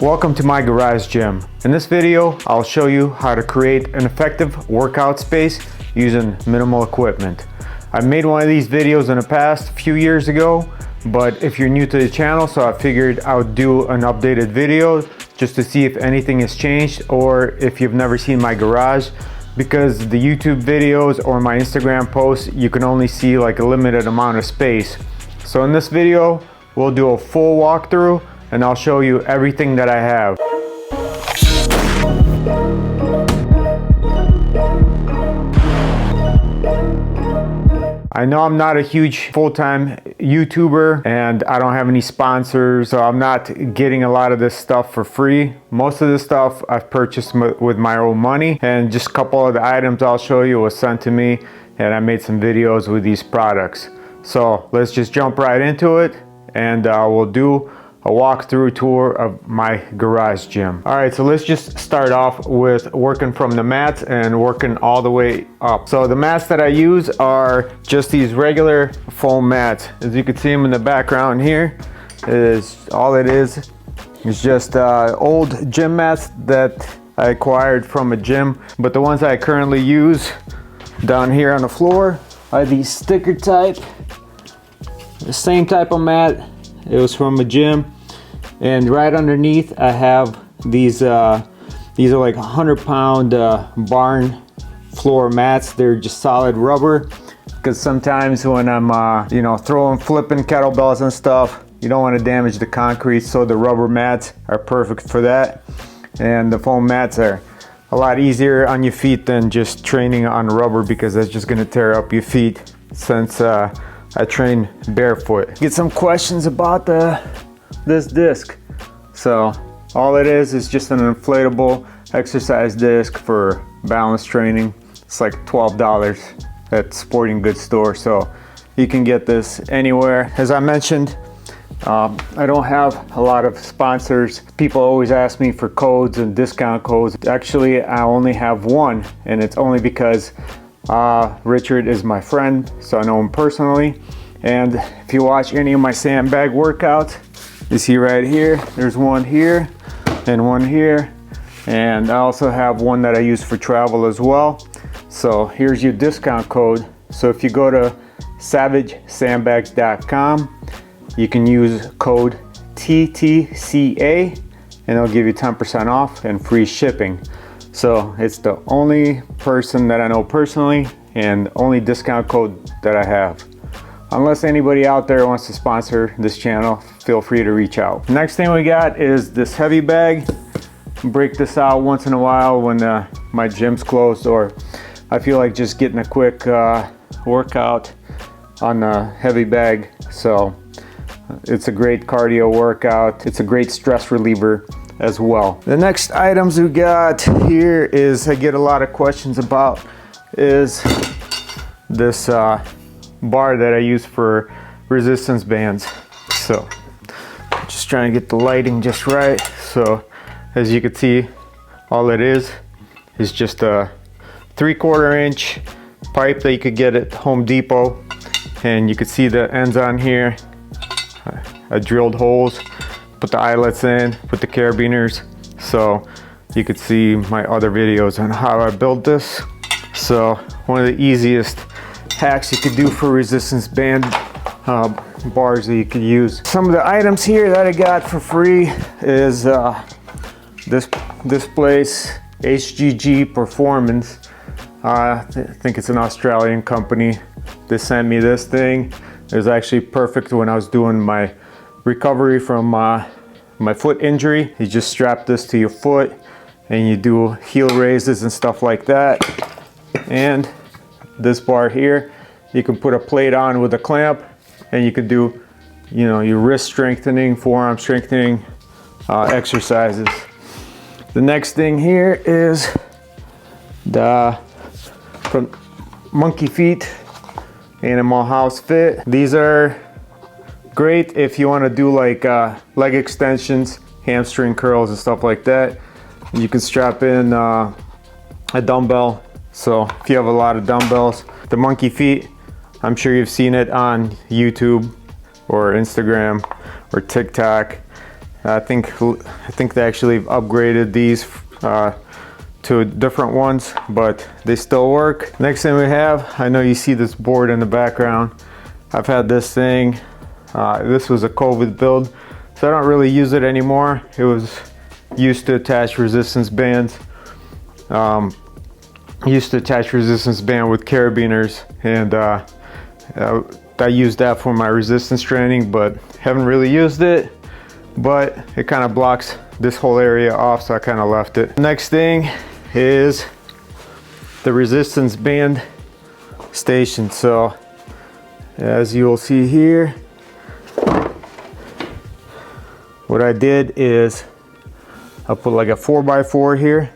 Welcome to my garage gym. In this video, I'll show you how to create an effective workout space using minimal equipment. I've made one of these videos in the past, a few years ago, but if you're new to the channel, so I figured I would do an updated video just to see if anything has changed or if you've never seen my garage, because the YouTube videos or my Instagram posts, you can only see like a limited amount of space. So in this video, we'll do a full walkthrough and I'll show you everything that I have. I know I'm not a huge full-time YouTuber and I don't have any sponsors, so I'm not getting a lot of this stuff for free. Most of this stuff I've purchased with my own money, and just a couple of the items I'll show you was sent to me and I made some videos with these products. So let's just jump right into it and we'll do a walkthrough tour of my garage gym. All right, so let's just start off with working from the mats and working all the way up. So the mats that I use are just these regular foam mats. As you can see them in the background here, all it is just old gym mats that I acquired from a gym. But the ones I currently use down here on the floor are these sticker type, the same type of mat. It was from a gym. And right underneath I have these are like 100-pound barn floor mats. They're just solid rubber, because sometimes when I'm flipping kettlebells and stuff, you don't want to damage the concrete, so the rubber mats are perfect for that. And the foam mats are a lot easier on your feet than just training on rubber, because that's just going to tear up your feet, since I train barefoot. Get some questions about this disc. So all it is just an inflatable exercise disc for balance training. It's like $12 at sporting goods store, so you can get this anywhere. As I mentioned, I don't have a lot of sponsors. People always ask me for codes and discount codes. Actually, I only have one, and it's only because Richard is my friend, so I know him personally. And if you watch any of my sandbag workouts, you see right here, there's one here and one here. And I also have one that I use for travel as well. So here's your discount code. So if you go to savagesandbags.com, you can use code TTCA and it'll give you 10% off and free shipping. So it's the only person that I know personally and only discount code that I have. Unless anybody out there wants to sponsor this channel, feel free to reach out. Next thing we got is this heavy bag. Break this out once in a while when my gym's closed, or I feel like just getting a quick workout on a heavy bag. So it's a great cardio workout. It's a great stress reliever as well. The next items we got here is, I get a lot of questions about, is this bar that I use for resistance bands. So just trying to get the lighting just right. So as you can see, all it is just a 3/4 inch pipe that you could get at Home Depot, and you can see the ends on here. I drilled holes, put the eyelets in, put the carabiners, so you could see my other videos on how I built this. So one of the easiest hacks you could do for resistance band bars that you could use. Some of the items here that I got for free is this place, HGG Performance. I think it's an Australian company. They sent me this thing. It was actually perfect when I was doing my recovery from my foot injury. You just strap this to your foot and you do heel raises and stuff like that. And this bar here, you can put a plate on with a clamp and you could do, your wrist strengthening, forearm strengthening exercises. The next thing here is from Monkey Feet Animal House Fit. These are great if you want to do like leg extensions, hamstring curls and stuff like that. You can strap in a dumbbell. So if you have a lot of dumbbells, the Monkey Feet, I'm sure you've seen it on YouTube or Instagram or TikTok. I think they actually upgraded these to different ones, but they still work. Next thing we have, I know you see this board in the background. I've had this thing. This was a COVID build, so I don't really use it anymore. It was used to attach resistance bands. Used to attach resistance band with carabiners, and I used that for my resistance training, but haven't really used it. But it kind of blocks this whole area off, so I kind of left it. Next thing is the resistance band station. So as you will see here, what I did is I put like a 4x4 here,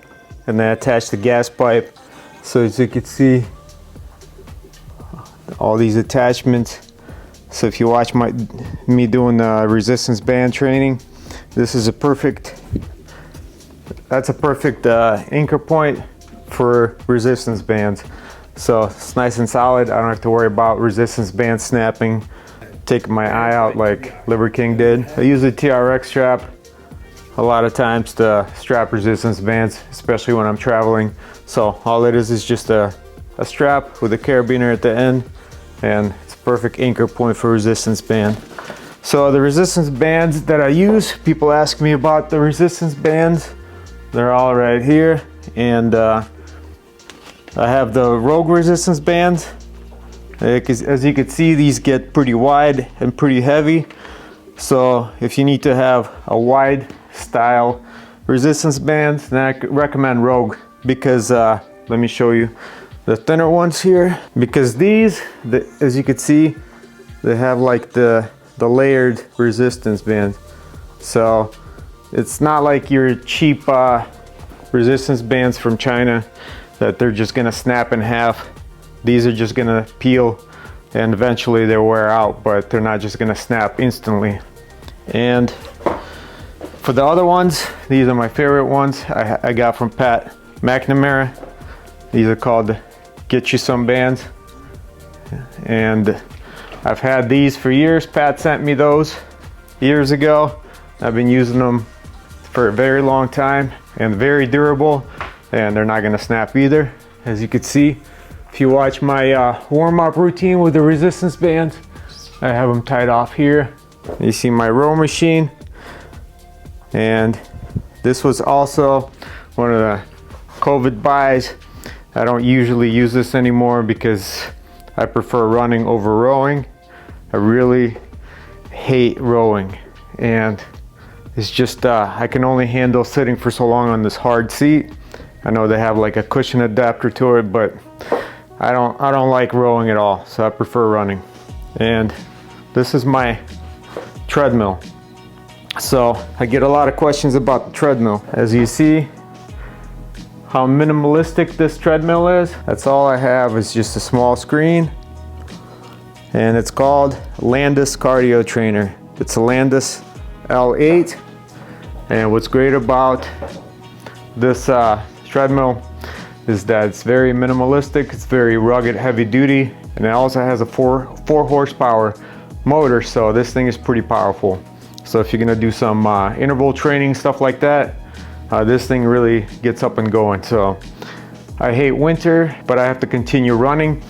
and then I attached the gas pipe. So as you can see, all these attachments. So if you watch me doing the resistance band training, this is that's a perfect anchor point for resistance bands. So it's nice and solid. I don't have to worry about resistance band snapping, taking my eye out like Liver King did. I use a TRX strap a lot of times to strap resistance bands, especially when I'm traveling. So all it is just a strap with a carabiner at the end, and it's a perfect anchor point for resistance band. So the resistance bands that I use, people ask me about the resistance bands. They're all right here, and I have the Rogue resistance bands. As you can see, these get pretty wide and pretty heavy. So if you need to have a wide style resistance band, then I recommend Rogue, because let me show you the thinner ones here. Because these, as you can see, they have like the layered resistance bands. So it's not like your cheap resistance bands from China that they're just gonna snap in half. These are just gonna peel and eventually they wear out, but they're not just gonna snap instantly. And for the other ones, these are my favorite ones I got from Pat McNamara. These are called Get You Some bands, and I've had these for years. Pat sent me those years ago. I've been using them for a very long time, and very durable, and they're not gonna snap either. As you can see, if you watch my warm-up routine with the resistance bands, I have them tied off here. You see my row machine, and this was also one of the COVID buys. I don't usually use this anymore because I prefer running over rowing. I really hate rowing, and it's just I can only handle sitting for so long on this hard seat. I know they have like a cushion adapter to it, but I don't like rowing at all, so I prefer running. And this is my treadmill. So I get a lot of questions about the treadmill. As you see how minimalistic this treadmill is, that's all I have is just a small screen, and it's called Landis Cardio Trainer. It's a Landis L8, and what's great about this treadmill is that it's very minimalistic, it's very rugged, heavy duty, and it also has a 4 horsepower motor, so this thing is pretty powerful. So if you're gonna do some interval training, stuff like that, this thing really gets up and going. So I hate winter, but I have to continue running,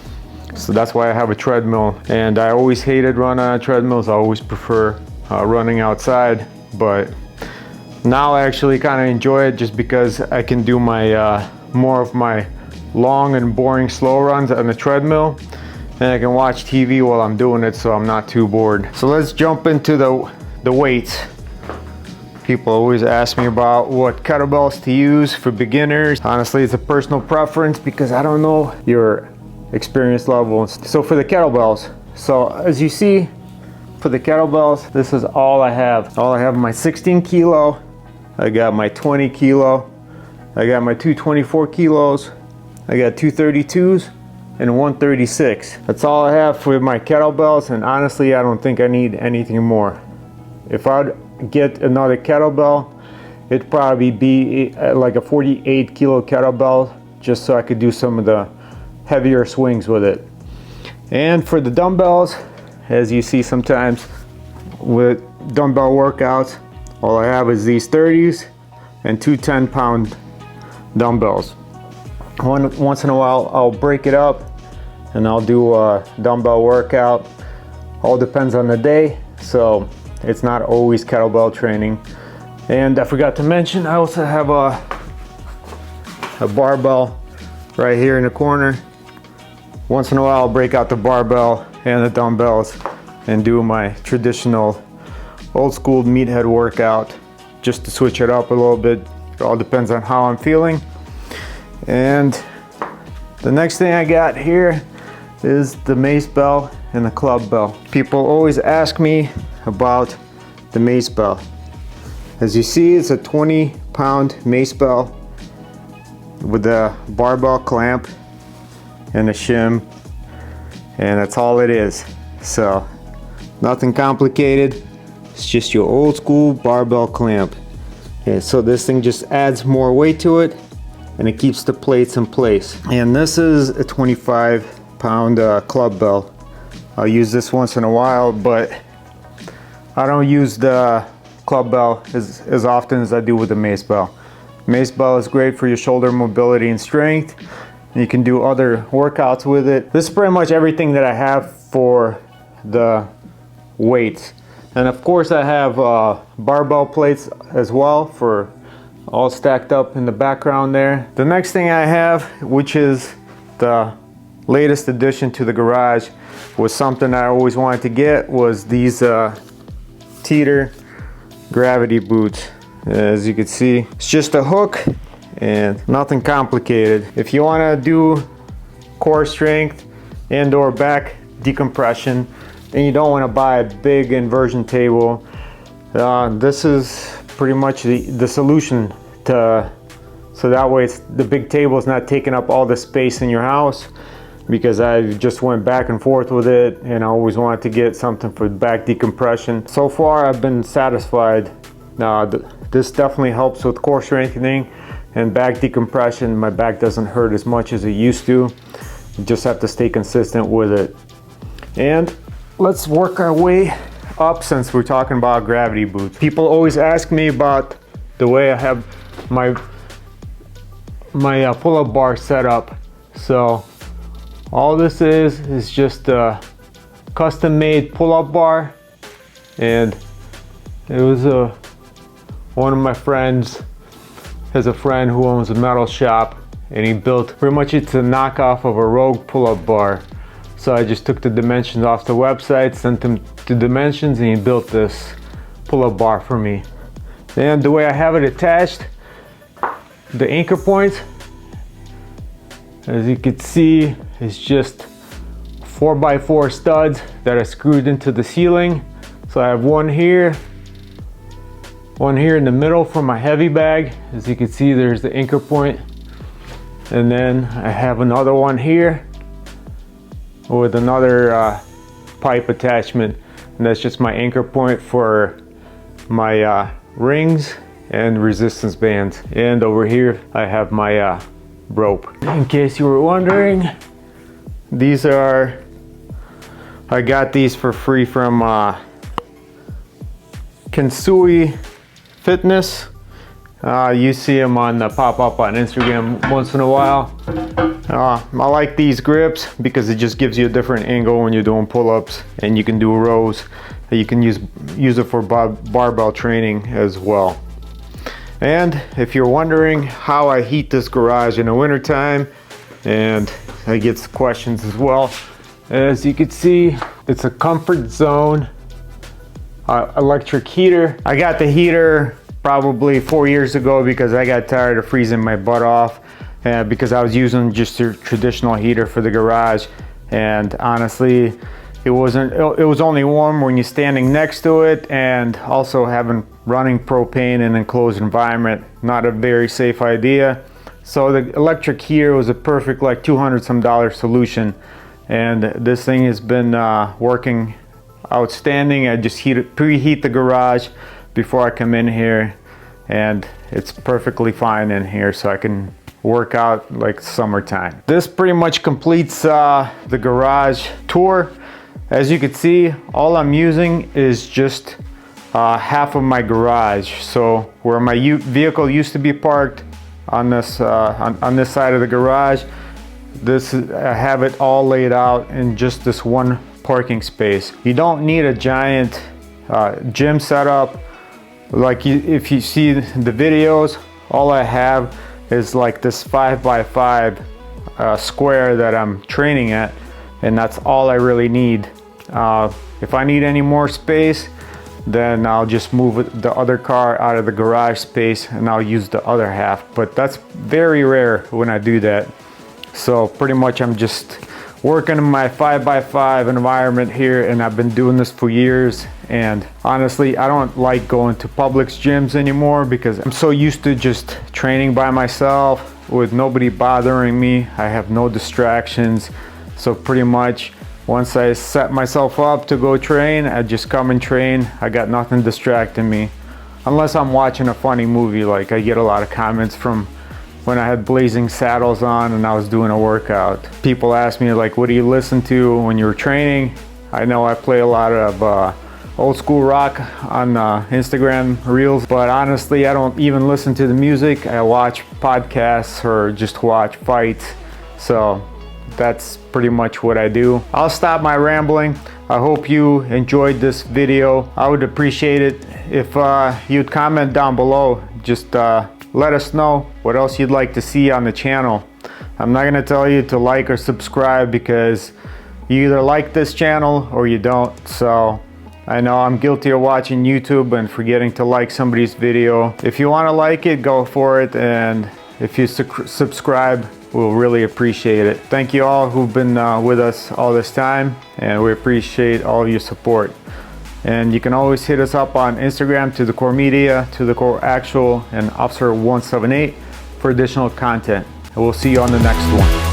so that's why I have a treadmill. And I always hated running on treadmills. I always prefer running outside, but now I actually kind of enjoy it just because I can do my more of my long and boring slow runs on the treadmill, and I can watch TV while I'm doing it, so I'm not too bored. So let's jump into the weights. People always ask me about what kettlebells to use for beginners. Honestly, it's a personal preference because I don't know your experience level. So for the kettlebells, so as you see, for the kettlebells, this is all I have. All I have my 16 kilo, I got my 20 kilo, I got my 224 kilos, I got 232s, and 136. That's all I have for my kettlebells, and honestly, I don't think I need anything more. If I'd get another kettlebell, it'd probably be like a 48 kilo kettlebell, just so I could do some of the heavier swings with it. And for the dumbbells, as you see sometimes with dumbbell workouts, all I have is these 30s and two 10-pound dumbbells. Once in a while I'll break it up and I'll do a dumbbell workout. All depends on the day, so it's not always kettlebell training. And I forgot to mention, I also have a barbell right here in the corner. Once in a while I'll break out the barbell and the dumbbells and do my traditional old school meathead workout just to switch it up a little bit. It all depends on how I'm feeling. And the next thing I got here is the mace bell and the club bell. People always ask me about the mace bell. As you see, it's a 20-pound mace bell with a barbell clamp and a shim, and that's all it is. So nothing complicated, it's just your old school barbell clamp. And so this thing just adds more weight to it and it keeps the plates in place. And this is a 25-pound club bell. I'll use this once in a while, but I don't use the club bell as often as I do with the mace bell. Mace bell is great for your shoulder mobility and strength. You can do other workouts with it. This is pretty much everything that I have for the weights. And of course I have barbell plates as well, for all stacked up in the background there. The next thing I have, which is the latest addition to the garage, was something I always wanted to get, was these Teeter gravity boots. As you can see, it's just a hook and nothing complicated. If you want to do core strength and or back decompression and you don't want to buy a big inversion table, this is pretty much the solution to, so that way the big table is not taking up all the space in your house, because I just went back and forth with it and I always wanted to get something for back decompression. So far I've been satisfied. This definitely helps with core strengthening and back decompression. My back doesn't hurt as much as it used to. You just have to stay consistent with it. And let's work our way up, since we're talking about gravity boots. People always ask me about the way I have my pull-up bar set up. So all this is just a custom-made pull-up bar, and it was one of my friends has a friend who owns a metal shop, and he built pretty much, it's a knockoff of a Rogue pull-up bar. So I just took the dimensions off the website, sent him the dimensions, and he built this pull-up bar for me. And the way I have it attached, the anchor points, as you can see, is just 4x4 studs that are screwed into the ceiling. So I have one here in the middle for my heavy bag. As you can see, there's the anchor point. And then I have another one here with another pipe attachment. And that's just my anchor point for my rings and resistance bands. And over here, I have my rope. In case you were wondering, these are, I got these for free from Kensui Fitness. You see them pop up on Instagram once in a while. I like these grips because it just gives you a different angle when you're doing pull-ups, and you can do rows. You can use it for barbell training as well. And if you're wondering how I heat this garage in the wintertime, and I get questions as well, as you can see, it's a comfort zone electric heater. I got the heater probably 4 years ago because I got tired of freezing my butt off, because I was using just a traditional heater for the garage, and honestly it was only warm when you're standing next to it, and also having running propane in an enclosed environment, not a very safe idea. So the electric heater was a perfect, like $200 some solution, and this thing has been working outstanding. I just preheat the garage before I come in here, and it's perfectly fine in here, so I can work out like summertime. This pretty much completes the garage tour. As you can see, all I'm using is just half of my garage. So where my vehicle used to be parked on this on this side of the garage, I have it all laid out in just this one parking space. You don't need a giant gym setup. Like if you see the videos, all I have is like this 5x5 square that I'm training at, and that's all I really need. If I need any more space, then I'll just move the other car out of the garage space and I'll use the other half, but that's very rare when I do that. So pretty much I'm just working in my 5x5 environment here, and I've been doing this for years. And honestly, I don't like going to Publix gyms anymore because I'm so used to just training by myself with nobody bothering me. I have no distractions. So pretty much once I set myself up to go train, I just come and train. I got nothing distracting me. Unless I'm watching a funny movie, like I get a lot of comments from when I had Blazing Saddles on and I was doing a workout. People ask me like, what do you listen to when you're training? I know I play a lot of old school rock on Instagram Reels, but honestly, I don't even listen to the music. I watch podcasts or just watch fights. So that's pretty much what I do. I'll stop my rambling. I hope you enjoyed this video. I would appreciate it if you'd comment down below. Just let us know what else you'd like to see on the channel. I'm not gonna tell you to like or subscribe because you either like this channel or you don't. So I know I'm guilty of watching YouTube and forgetting to like somebody's video. If you want to like it, go for it, and if you subscribe, we'll really appreciate it. Thank you all who've been with us all this time, and we appreciate all of your support. And you can always hit us up on Instagram, To The Core Media, To The Core Actual, and Officer 178 for additional content. And we'll see you on the next one.